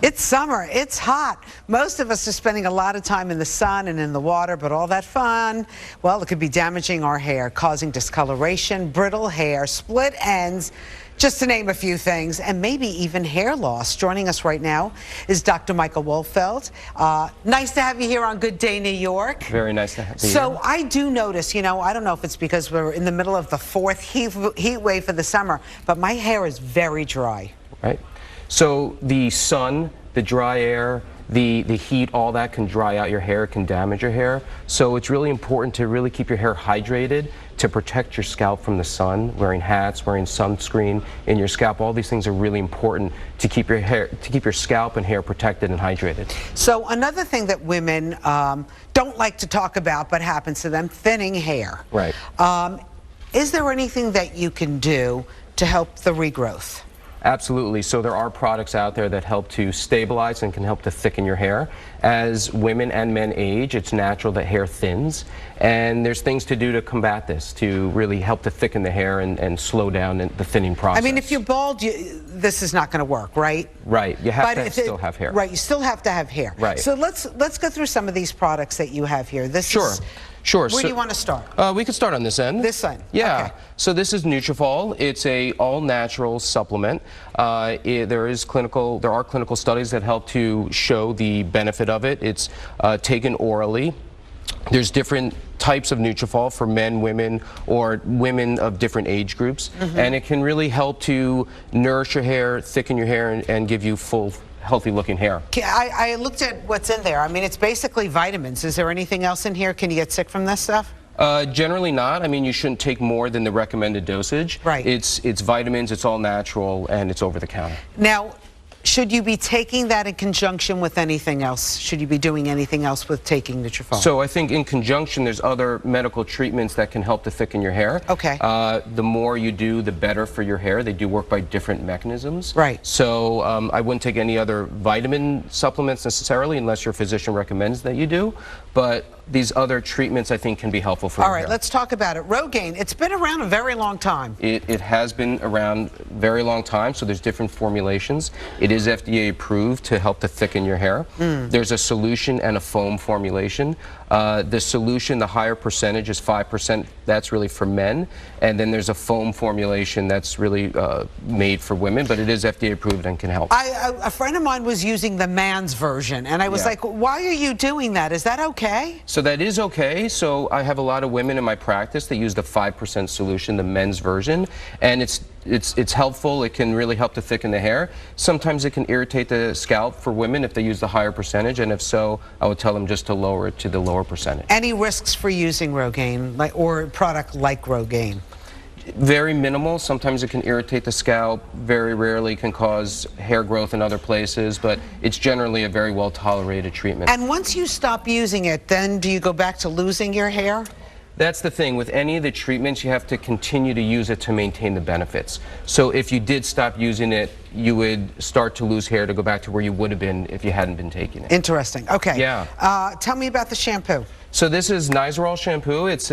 It's summer, it's hot. Most of us are spending a lot of time in the sun and in the water, but all that fun, well, it could be damaging our hair, causing discoloration, brittle hair, split ends, just to name a few things, and maybe even hair loss. Joining us right now is Dr. Michael Wolfeld. Nice to have you here on Good Day New York. Very nice to have you here. So I do notice, you know, I don't know if it's because we're in the middle of the fourth heat wave for the summer, but my hair is very dry. Right. So the sun, the dry air, the heat, all that can dry out your hair, it can damage your hair. So it's really important to really keep your hair hydrated, to protect your scalp from the sun, wearing hats, wearing sunscreen in your scalp. All these things are really important to keep your hair, to keep your scalp and hair protected and hydrated. So another thing that women don't like to talk about but happens to them, thinning hair. Right. Is there anything that you can do to help the regrowth? Absolutely. So there are products out there that help to stabilize and can help to thicken your hair. As women and men age, it's natural that hair thins, and there's things to do to combat this, to really help to thicken the hair and slow down the thinning process. I mean, if you're bald, this is not going to work, right? Right. You have to still have hair. Right. You still have to have hair. Right. So let's go through some of these products that you have here. Sure. Where do you want to start? We could start on this end. This end? Yeah. Okay. So this is Nutrafol. It's a all-natural supplement. There are clinical studies that help to show the benefit of it. It's taken orally. There's different types of Nutrafol for men, women, or women of different age groups. And it can really help to nourish your hair, thicken your hair, and give you full, healthy looking hair. I looked at what's in there. I mean, it's basically vitamins. Is there anything else in here? Can you get sick from this stuff? Generally not. I mean, you shouldn't take more than the recommended dosage. Right. It's vitamins, it's all natural, and it's over the counter. Now, should you be taking that in conjunction with anything else? Should you be doing anything else with taking Nutrafol? So I think in conjunction, there's other medical treatments that can help to thicken your hair. Okay. The more you do, the better for your hair. They do work by different mechanisms. Right. So I wouldn't take any other vitamin supplements necessarily unless your physician recommends that you do. But these other treatments, I think, can be helpful for your hair. All right, let's talk about it. Rogaine, it's been around a very long time. It has been around a very long time, so there's different formulations. It is FDA approved to help to thicken your hair. There's a solution and a foam formulation. The solution, the higher percentage is 5%. That's really for men. And then there's a foam formulation that's really made for women, but it is FDA approved and can help. A friend of mine was using the man's version, and I was like, why are you doing that? Is that okay? So that is okay. So I have a lot of women in my practice that use the 5% solution, the men's version, and it's helpful. It can really help to thicken the hair. Sometimes it can irritate the scalp for women if they use the higher percentage, and if so, I would tell them just to lower it to the lower percentage. Any risks for using Rogaine, or a product like Rogaine? Very minimal. Sometimes it can irritate the scalp. Very rarely can cause hair growth in other places, but it's generally a very well tolerated treatment. And once you stop using it, then do you go back to losing your hair? That's the thing. With any of the treatments, you have to continue to use it to maintain the benefits. So if you did stop using it, you would start to lose hair to go back to where you would have been if you hadn't been taking it. Interesting. Okay. Yeah. Tell me about the shampoo. So this is Nizoral shampoo. It's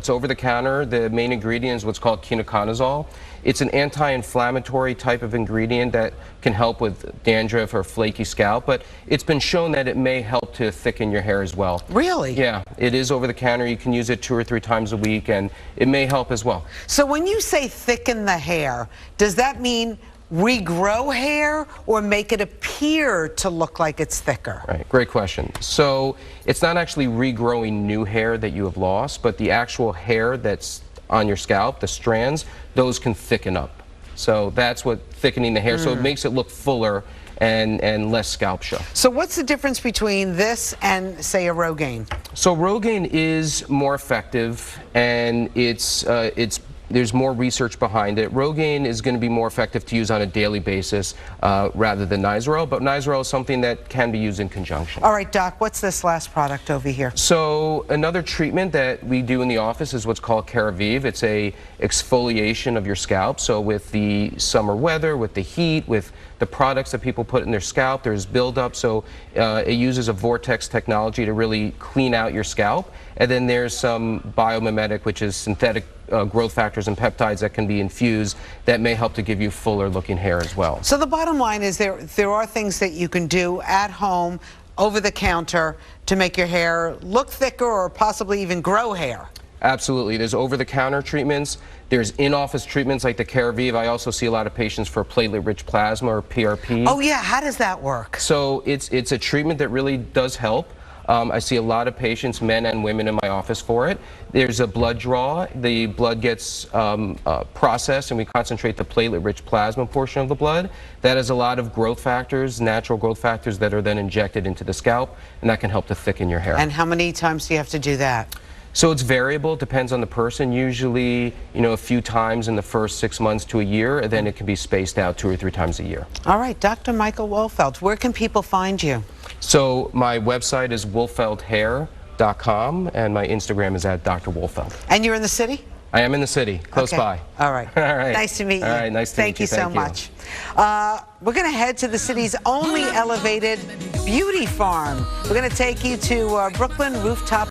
over the counter. The main ingredient is what's called ketoconazole. It's an anti-inflammatory type of ingredient that can help with dandruff or flaky scalp, but it's been shown that it may help to thicken your hair as well. Really? Yeah, it is over the counter. You can use it 2 or 3 times a week, and it may help as well. So when you say thicken the hair, does that mean regrow hair or make it appear to look like it's thicker? Right, great question. So it's not actually regrowing new hair that you have lost, but the actual hair that's on your scalp, the strands, those can thicken up. So that's what thickening the hair, so it makes it look fuller and less scalp show. So what's the difference between this and, say, a Rogaine? So Rogaine is more effective, and there's more research behind it. Rogaine is going to be more effective to use on a daily basis rather than Nizoral, but Nizoral is something that can be used in conjunction. All right, Doc, what's this last product over here? So another treatment that we do in the office is what's called Carave. It's a exfoliation of your scalp. So with the summer weather, with the heat, with the products that people put in their scalp. There's buildup, so it uses a vortex technology to really clean out your scalp. And then there's some biomimetic, which is synthetic growth factors and peptides that can be infused that may help to give you fuller looking hair as well. So the bottom line is there are things that you can do at home, over the counter, to make your hair look thicker or possibly even grow hair. Absolutely. There's over-the-counter treatments. There's in-office treatments like the Carave. I also see a lot of patients for platelet-rich plasma, or PRP. Oh yeah, how does that work? So it's a treatment that really does help. I see a lot of patients, men and women, in my office for it. There's a blood draw. The blood gets processed, and we concentrate the platelet-rich plasma portion of the blood. That has a lot of growth factors, natural growth factors, that are then injected into the scalp, and that can help to thicken your hair. And how many times do you have to do that? So it's variable, it depends on the person. Usually, a few times in the first 6 months to a year, and then it can be spaced out 2 or 3 times a year. All right, Dr. Michael Wolfeld, where can people find you? So my website is wolfeldhair.com, and my Instagram is at Dr. Wolfeld. And you're in the city? I am in the city, close by. All right. All right. Nice to meet you. All right, nice to meet you. Thank you so much. We're going to head to the city's only elevated beauty farm. We're going to take you to Brooklyn Rooftop